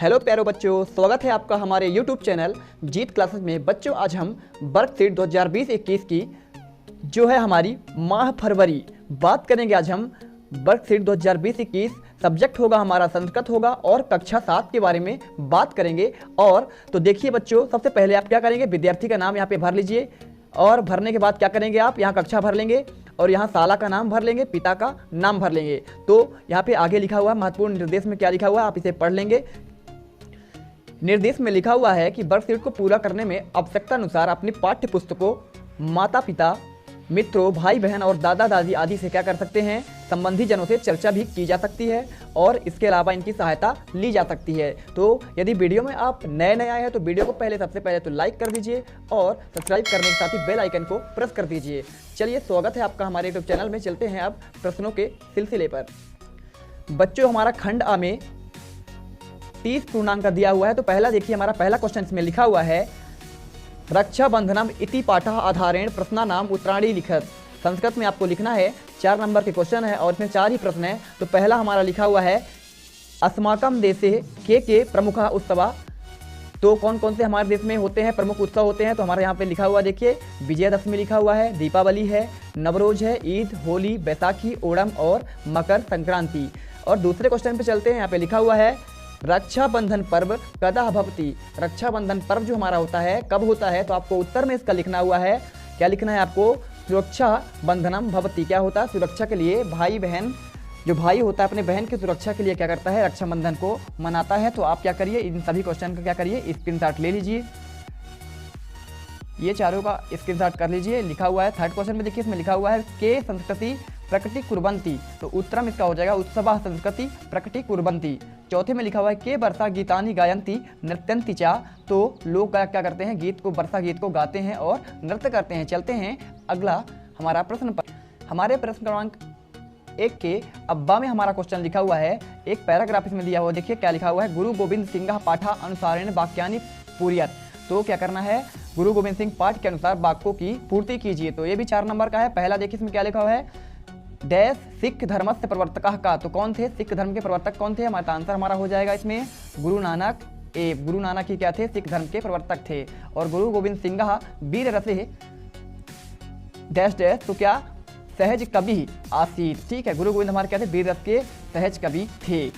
Hello प्यारो बच्चों, स्वागत है आपका हमारे YouTube चैनल जीत क्लासेस में। बच्चों आज हम वर्कशीट 2020-21 की जो है हमारी माह फरवरी बात करेंगे। आज हम वर्कशीट 2020-21 सब्जेक्ट होगा हमारा संस्कृत होगा और कक्षा 7 के बारे में बात करेंगे। और तो देखिए बच्चों, सबसे पहले आप क्या करेंगे, विद्यार्थी का नाम यहाँ पे भर लीजिए और भरने के बाद क्या करेंगे, आप यहाँ कक्षा भर लेंगे और यहाँ शाला का नाम भर लेंगे, पिता का नाम भर लेंगे। तो यहाँ पे आगे लिखा हुआ है महत्वपूर्ण निर्देश में क्या लिखा हुआ है, आप इसे पढ़ लेंगे। निर्देश में लिखा हुआ है कि वर्कशीट को पूरा करने में आवश्यकता अनुसार अपनी पाठ्य पुस्तकों, माता पिता, मित्रों, भाई बहन और दादा दादी आदि से क्या कर सकते हैं, संबंधी जनों से चर्चा भी की जा सकती है और इसके अलावा इनकी सहायता ली जा सकती है। तो यदि वीडियो में आप नए आए हैं तो वीडियो को सबसे पहले तो लाइक कर दीजिए और सब्सक्राइब करने के साथ ही बेल आइकन को प्रेस कर दीजिए। चलिए, स्वागत है आपका हमारे यूट्यूब चैनल में। चलते हैं अब प्रश्नों के सिलसिले पर। बच्चों हमारा खंड आ में 30 पूर्णांक दिया हुआ है। तो पहला देखिए, हमारा पहला क्वेश्चन इसमें लिखा हुआ है रक्षाबंधनम इति पाठः आधारेण प्रश्नानाम उत्तराणी लिखत। संस्कृत में आपको लिखना है। 4 नंबर के क्वेश्चन है और इसमें 4 ही प्रश्न है। तो पहला हमारा लिखा हुआ है अस्माकम देशे के प्रमुख उत्सव। तो कौन कौन से हमारे देश में होते हैं, प्रमुख उत्सव होते हैं। तो हमारे यहाँ पे लिखा हुआ देखिए, विजयदशमी लिखा हुआ है, दीपावली है, नवरोज है, ईद, होली, बैसाखी, ओणम और मकर संक्रांति। और दूसरे क्वेश्चन पे चलते हैं। यहाँ पे लिखा हुआ है रक्षाबंधन पर्व कदा भवति। रक्षाबंधन पर्व जो हमारा होता है कब होता है। तो आपको उत्तर में इसका लिखना हुआ है, क्या लिखना है आपको, सुरक्षा बंधनम भवति। क्या होता है, सुरक्षा के लिए भाई बहन, जो भाई होता है अपने बहन की सुरक्षा के लिए क्या करता है, रक्षाबंधन को मनाता है। तो आप क्या करिए, इन सभी क्वेश्चन का क्या करिए, स्क्रीनशॉट ले लीजिए। ये चारों का स्क्रीनशॉट कर लीजिए। लिखा हुआ है थर्ड क्वेश्चन में देखिए, इसमें लिखा हुआ है के संस्कृति प्रकृति कुर्बंती। तो उत्तरम इसका हो जाएगा उत्सव संस्कृति प्रकृति कुर्बंती। चौथे में लिखा हुआ है के वर्षा गीतानि गायंती नृत्यंती चा। तो लोग क्या करते हैं, गीत को, वर्षा गीत को गाते हैं और नृत्य करते हैं। चलते हैं अगला हमारा प्रश्न पर। हमारे प्रश्न क्रमांक 1 के अब्बा में हमारा क्वेश्चन लिखा हुआ है, एक पैराग्राफ इसमें दिया हुआ, देखिए क्या लिखा हुआ है, गुरु गोविंद सिंह पाठा अनुसारेण वाक्यानि पूर्यत। तो क्या करना है, गुरु गोविंद सिंह पाठ के अनुसार वाक्यों की पूर्ति कीजिए। तो ये भी 4 नंबर का है। पहला देखिए इसमें क्या लिखा हुआ है, डैश सिख धर्म से प्रवर्तक का। तो कौन थे, सिख धर्म के प्रवर्तक कौन थे, हमारा आंसर हमारा हो जाएगा इसमें गुरु नानक। गुरु नानक ही क्या थे, सिख धर्म के प्रवर्तक थे। और गुरु गोविंद सिंह वीर रसे डैश डैश, तो क्या सहज कवि आसीत। ठीक है, गुरु गोविंद हमारे क्या थे, वीर रस के सहज कवि थे।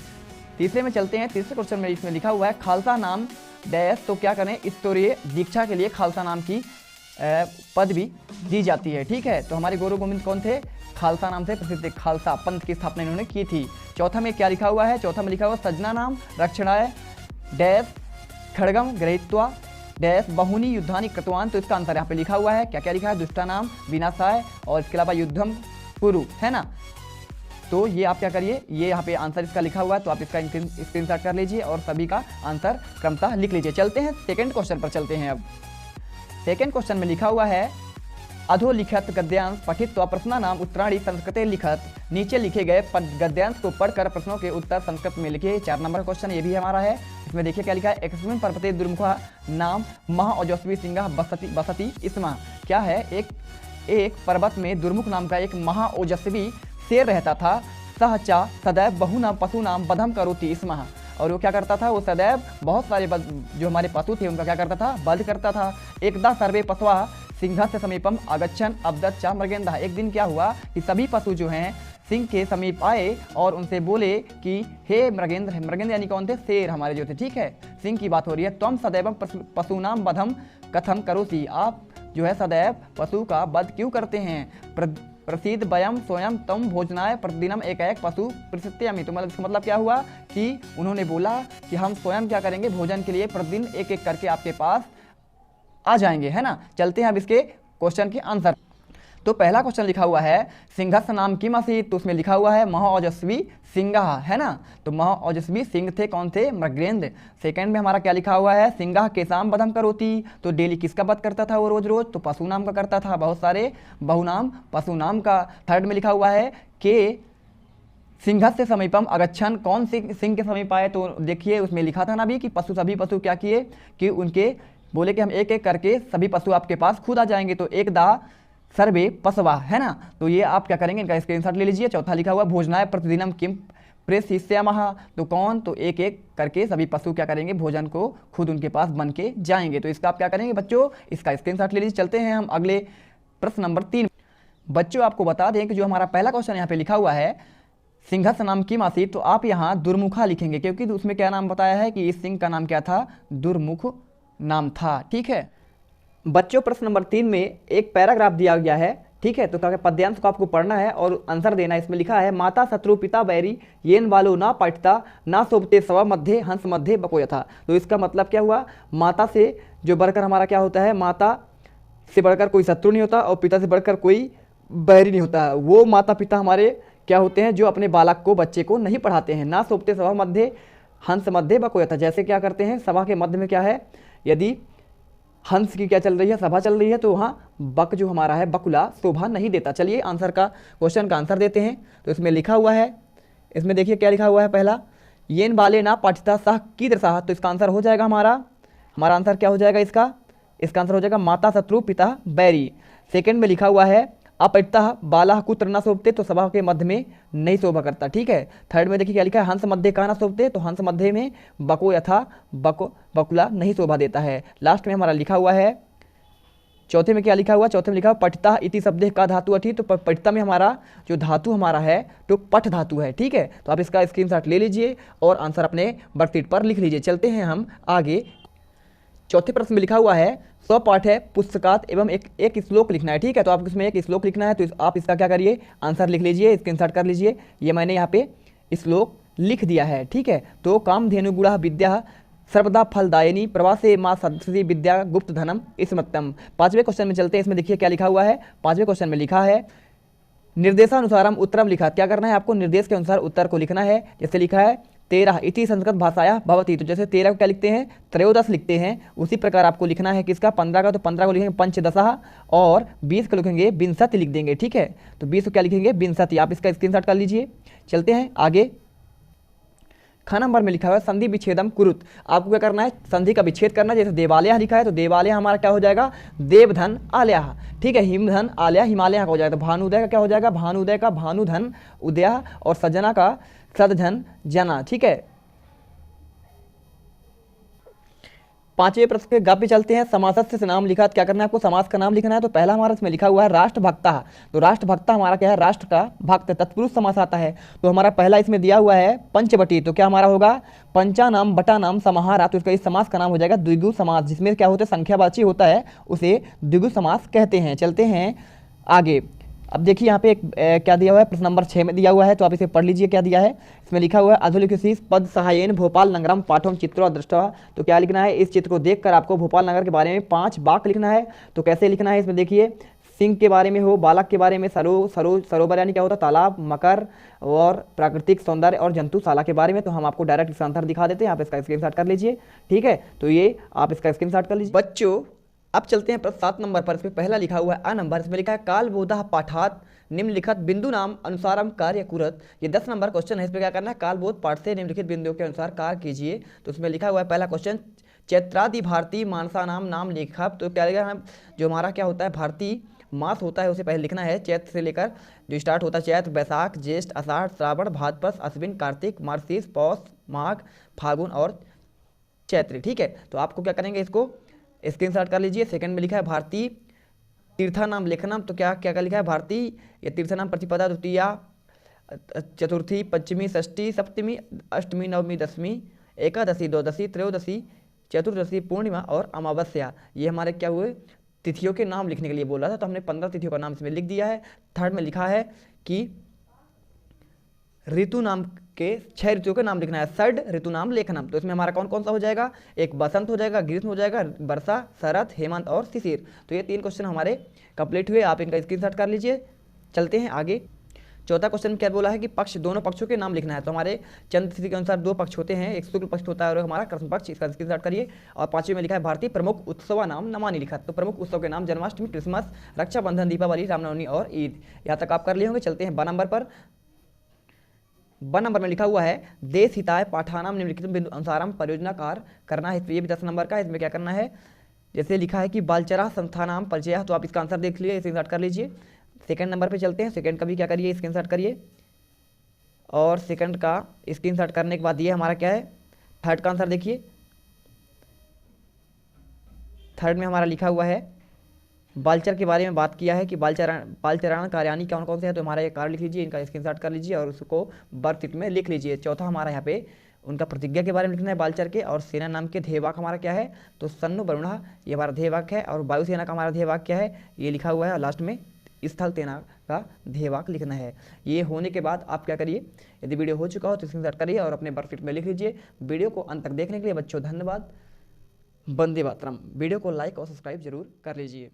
तीसरे में चलते हैं। तीसरे क्वेश्चन में इसमें लिखा हुआ है खालसा नाम डैश। तो क्या करें, स्तरीय दीक्षा के लिए खालसा नाम की पदवी दी जाती है। ठीक है, तो हमारे गुरु गोविंद कौन थे, खालसा नाम से प्रसिद्ध खालसा पंथ की स्थापना इन्होंने की थी। चौथा में क्या लिखा हुआ है, चौथा में लिखा हुआ सजना नाम रक्षणाय डैश खड़गम गृहीत्वा डैश बहुनी युद्धानि कृतवान। तो इसका आंसर यहाँ पे लिखा हुआ है, क्या क्या लिखा है, दुष्टा नाम विनाशाय और इसके अलावा युद्धम कुरु, है ना। तो ये आप क्या करिए, ये यहाँ पे आंसर इसका लिखा हुआ है। तो आप इसका स्क्रीनशॉट कर लीजिए और सभी का आंसर क्रमशः लिख लीजिए। चलते हैं सेकेंड क्वेश्चन पर चलते हैं। अब सेकेंड क्वेश्चन में लिखा हुआ है अधोलिखित गद्यांश पठित्वा प्रश्नानाम उत्तराणी संस्कृते लिखत। नीचे लिखे गए गद्यांश को पढ़कर प्रश्नों के उत्तर संस्कृत में लिखिए। 4 नंबर का क्वेश्चन ये भी हमारा है। इसमें देखिए क्या लिखा है, एकस्मिन् पर्वते दुर्मुखः नाम महाओजस्वी सिंह बसति स्म। क्या है, एक पर्वत में दुर्मुख नाम का एक महाओजस्वी शेर रहता था। सह चा सदैव बहुनाम पशुनाम वधम करोति स्म। और वो क्या करता था, वो सदैव बहुत सारे जो हमारे पशु थे उनका क्या करता था, वध करता था। एकदा सर्वे पशवा सिंह से समीपम अगच्छन अब्दत चा मृगेंद्र। एक दिन क्या हुआ कि सभी पशु जो हैं सिंह के समीप आए और उनसे बोले कि हे मृगेंद्र, मृगेंद्र यानी कौन थे, शेर हमारे जो थे। ठीक है, सिंह की बात हो रही है। त्वम सदैव पशुनाम वधम कथम करोति। आप जो है सदैव पशु का वध क्यों करते हैं। प्रसिद्ध वयम स्वयं तम भोजनाय प्रतिदिनम एक पशु प्रसिद्ध। तो मतलब क्या हुआ कि उन्होंने बोला कि हम स्वयं क्या करेंगे, भोजन के लिए प्रतिदिन एक करके आपके पास आ जाएंगे, है ना। चलते हैं अब इसके क्वेश्चन के आंसर। तो पहला क्वेश्चन लिखा हुआ है सिंहस्य नाम किम आसीत्। तो उसमें लिखा हुआ है महाओजस्वी सिंह, है ना। तो महाओजस्वी सिंह थे कौन थे, मृगेंद्र। सेकंड में हमारा क्या लिखा हुआ है, सिंह केसाम वधम करोति। तो डेली किसका वध करता था वो, रोज रोज, तो पशु नाम का करता था, बहुत सारे बहुनाम पशु नाम का। थर्ड में लिखा हुआ है कि सिंह से समीपम अगच्छन, कौन सिंह के समीप आए। तो देखिए उसमें लिखा था ना भी कि सभी पशु क्या किए कि उनके बोले कि हम एक एक करके सभी पशु आपके पास खुद आ जाएंगे। तो एक दा सर्वे पशवा, है ना। तो ये आप क्या करेंगे, इनका स्क्रीनशॉट ले लीजिए। चौथा लिखा हुआ भोजनाय प्रतिदिनम किम प्रेषिष्यामः, तो कौन, तो एक एक करके सभी पशु क्या करेंगे, भोजन को खुद उनके पास बन के जाएंगे। तो इसका आप क्या करेंगे बच्चों, इसका स्क्रीनशॉट ले लीजिए। चलते हैं हम अगले प्रश्न नंबर 3। बच्चों आपको बता दें कि जो हमारा पहला क्वेश्चन यहाँ पे लिखा हुआ है सिंघस नाम की मासी, तो आप यहाँ दुर्मुखा लिखेंगे, क्योंकि उसमें क्या नाम बताया है कि इस सिंह का नाम क्या था, दुर्मुख नाम था। ठीक है बच्चों, प्रश्न नंबर 3 में एक पैराग्राफ दिया गया है। ठीक है, तो क्या पद्यांश को आपको पढ़ना है और आंसर देना है। इसमें लिखा है माता शत्रु पिता बैरी येन बालो ना पठता ना शोभते स्व मध्य हंस मध्य बको यथा। तो इसका मतलब क्या हुआ, माता से जो बढ़कर हमारा क्या होता है, माता से बढ़कर कोई शत्रु नहीं होता और पिता से बढ़कर कोई बैरी नहीं होता। वो माता पिता हमारे क्या होते हैं जो अपने बालक को, बच्चे को नहीं पढ़ाते हैं। ना शोभते सभा मध्य हंस मध्य बको यथा, जैसे क्या करते हैं, सभा के मध्य में क्या है, यदि हंस की क्या चल रही है, सभा चल रही है, तो वहाँ बक जो हमारा है, बकुला शोभा नहीं देता। चलिए आंसर का, क्वेश्चन का आंसर देते हैं। तो इसमें लिखा हुआ है, इसमें देखिए क्या लिखा हुआ है, पहला येन बाले ना पाठता सह कीदृशः, तो इसका आंसर हो जाएगा हमारा आंसर क्या हो जाएगा इसका आंसर हो जाएगा माता शत्रु पिता बैरी। सेकंड में लिखा हुआ है अपठता बाला कुत्र न शोभते, तो सभा के मध्य में नहीं शोभा करता। ठीक है, थर्ड में देखिए क्या लिखा है, हंस मध्य का न शोभते, तो हंस मध्य में बको यथा बकुला नहीं शोभा देता है। लास्ट में हमारा लिखा हुआ है, चौथे में क्या लिखा हुआ, चौथे में लिखा हुआ पठता इति शब्द का धातु अठी, तो पठता में हमारा जो धातु हमारा है तो पठ धातु है। ठीक है, तो आप इसका स्क्रीनशॉट ले लीजिए और आंसर अपने वर्कशीट पर लिख लीजिए। चलते हैं हम आगे। चौथे प्रश्न में लिखा हुआ है स्वपाठ है पुस्तकात एवं एक श्लोक लिखना है। ठीक है, तो आपको इसमें एक श्लोक लिखना है, तो आप इसका क्या करिए, आंसर लिख लीजिए, स्क्रीनशॉट कर लीजिए। ये मैंने यहाँ पे श्लोक लिख दिया है। ठीक है, तो कामधेनु गुणा विद्या सर्वदा फलदायिनी प्रवासे माँ सदसी विद्या गुप्त धनम स्मृतम। पांचवें क्वेश्चन में चलते हैं। इसमें देखिए क्या लिखा हुआ है, पांचवें क्वेश्चन में लिखा है निर्देशानुसारम उत्तरम लिखा। क्या करना है आपको, निर्देश के अनुसार उत्तर को लिखना है। जैसे लिखा है 13 इति संस्कृत भाषाया भवती, तो जैसे 13 को क्या लिखते हैं, त्रयोदश लिखते हैं, उसी प्रकार आपको लिखना है किसका, 15 का, तो 15 को लिखेंगे पंचदशः और 20 को लिखेंगे विंशति लिख देंगे। ठीक है, तो 20 को क्या लिखेंगे, विंशति। आप इसका स्क्रीनशॉट कर लीजिए। चलते हैं आगे। ख नंबर में लिखा हुआ है संधि विच्छेदम कुरुत। आपको क्या करना है, संधि का विच्छेद करना है। जैसे देवालय लिखा है, तो देवालय हमारा क्या हो जाएगा, देवधन आलय। ठीक है, हिमधन आलय हिमालय का हो जाएगा। तो भानुदय का क्या हो जाएगा, भानुदय का भानुधन उदय, और सजना का सदधन जना। ठीक है, पांचवें प्रश्न के गप पे चलते हैं। समासस्य से नाम लिखा, क्या करना है आपको, समास का नाम लिखना है। तो पहला हमारा इसमें लिखा हुआ है राष्ट्रभक्ता, तो राष्ट्रभक्ता हमारा क्या है, राष्ट्र का भक्त, तत्पुरुष समास आता है। तो हमारा पहला इसमें दिया हुआ है पंचवटी, तो क्या हमारा होगा पंचा नाम बटा नाम समाहारा, तो इसका इस समास का नाम हो जाएगा द्विगु समास, जिसमें क्या होता है, संख्यावाची होता है, उसे द्विगु समास कहते हैं। चलते हैं आगे। अब देखिए यहाँ पे एक क्या दिया हुआ है, प्रश्न नंबर 6 में दिया हुआ है, तो आप इसे पढ़ लीजिए क्या दिया है। इसमें लिखा हुआ है अधोलिखित पद सहायन भोपाल नगरम पाठम चित्रो दृष्टवा, तो क्या लिखना है, इस चित्र को देखकर आपको भोपाल नगर के बारे में 5 वाक्य लिखना है। तो कैसे लिखना है, इसमें देखिए सिंह के बारे में हो, बालक के बारे में, सरोवर यानी क्या होता है तालाब, मकर, और प्राकृतिक सौंदर्य, और जंतुशाला के बारे में। तो हम आपको डायरेक्ट इसका आंसर दिखा देते हैं, आप इसका स्क्रीनशॉट कर लीजिए। ठीक है, तो ये आप इसका स्क्रीनशॉट कर लीजिए। बच्चों अब चलते हैं प्रश्न 7 नंबर पर। इसमें पहला लिखा हुआ है अ नंबर, इसमें लिखा है काल बोधा पाठात निम्नलिखित बिंदु नाम अनुसारम कार्य कुरत। ये 10 नंबर क्वेश्चन है। इसमें क्या करना है, कालबोध पाठ से निम्नलिखित बिंदुओं के अनुसार कार्य कीजिए। तो इसमें लिखा हुआ है पहला क्वेश्चन चैत्रादि भारतीय मानसा नाम लेखा, तो क्या लिखा है, जो हमारा क्या होता है भारतीय मास होता है उसे पहले लिखना है। चैत्र से लेकर जो स्टार्ट होता है, चैत्र, बैसाख, ज्येष्ठ, आषाढ़, श्रावण, भाद्रपद, अश्विन, कार्तिक, मार्गशीर्ष, पौष, माघ, फागुन और चैत्र। ठीक है, तो आपको क्या करेंगे, इसको स्क्रीनशॉट कर लीजिए। सेकंड में लिखा है भारतीय तीर्था नाम लेखनम, तो क्या क्या लिखा है, भारतीय ये तीर्था नाम प्रतिपदा द्वितीया चतुर्थी पंचमी षष्ठी सप्तमी अष्टमी नवमी दसवीं एकादशी द्वादशी त्रयोदशी चतुर्दशी पूर्णिमा और अमावस्या। ये हमारे क्या हुए, तिथियों के नाम लिखने के लिए बोला था, तो हमने 15 तिथियों का नाम इसमें लिख दिया है। थर्ड में लिखा है कि ऋतु नाम के 6 ऋतुओं के नाम लिखना है, षड ऋतु नाम लेखनम। तो इसमें हमारा कौन कौन सा हो जाएगा, एक बसंत हो जाएगा, ग्रीष्म हो जाएगा, वर्षा, शरद, हेमंत और शिशिर। तो ये 3 क्वेश्चन हमारे कंप्लीट हुए, आप इनका स्क्रीनशॉट कर लीजिए। चलते हैं आगे। चौथा क्वेश्चन क्या बोला है कि पक्ष, दोनों पक्षों के नाम लिखना है। तो हमारे चंद्र तिथि के अनुसार 2 पक्ष होते हैं, एक शुक्ल पक्ष होता है और हमारा कृष्ण पक्ष, इसका स्क्रीनशॉट करिए। और 5वें में लिखा है भारतीय प्रमुख उत्सव नाम नमानि लिखा, तो प्रमुख उत्सव के नाम जन्माष्टमी, क्रिसमस, रक्षाबंधन, दीपावली, रामनवमी और ईद। यहाँ तक आप कर लिए होंगे। चलते हैं ब नंबर पर। ब नंबर में लिखा हुआ है देश हिताय पाठानाम निम्नलिखित बिंदु अनुसारम परियोजना कार्य करना है। ये भी 10 नंबर का है। इसमें क्या करना है, जैसे लिखा है कि बालचरा संस्थानाम परिचय, तो आप इसका आंसर देख लीजिए, स्क्रीनशॉट कर लीजिए। सेकंड नंबर पे चलते हैं। सेकंड का भी क्या करिए, स्क्रीनशॉट करिए और सेकंड का स्क्रीनशॉट करने के बाद ये हमारा क्या है, थर्ड का आंसर देखिए। थर्ड में हमारा लिखा हुआ है बालचर के बारे में बात किया है कि बालचरण कार्यानी कौन कौन से हैं, तो हमारा ये कार्य लिख लीजिए, इनका स्क्रीनशॉट कर लीजिए और उसको बर्थ में लिख लीजिए। चौथा हमारा यहाँ पे उनका प्रतिज्ञा के बारे में लिखना है बालचर के, और सेना नाम के ध्येयवाक्य हमारा क्या है, तो सन्नु वरुणः ये हमारा ध्येयवाक्य है, और वायुसेना का हमारा ध्येयवाक्य क्या है, ये लिखा हुआ है, और लास्ट में स्थल सेना का ध्येयवाक्य लिखना है। ये होने के बाद आप क्या करिए, यदि वीडियो हो चुका हो तो स्क्रीनशॉट करिए और अपने वर्कशीट में लिख लीजिए। वीडियो को अंत तक देखने के लिए बच्चों धन्यवाद। वंदे मातरम। वीडियो को लाइक और सब्सक्राइब जरूर कर लीजिए।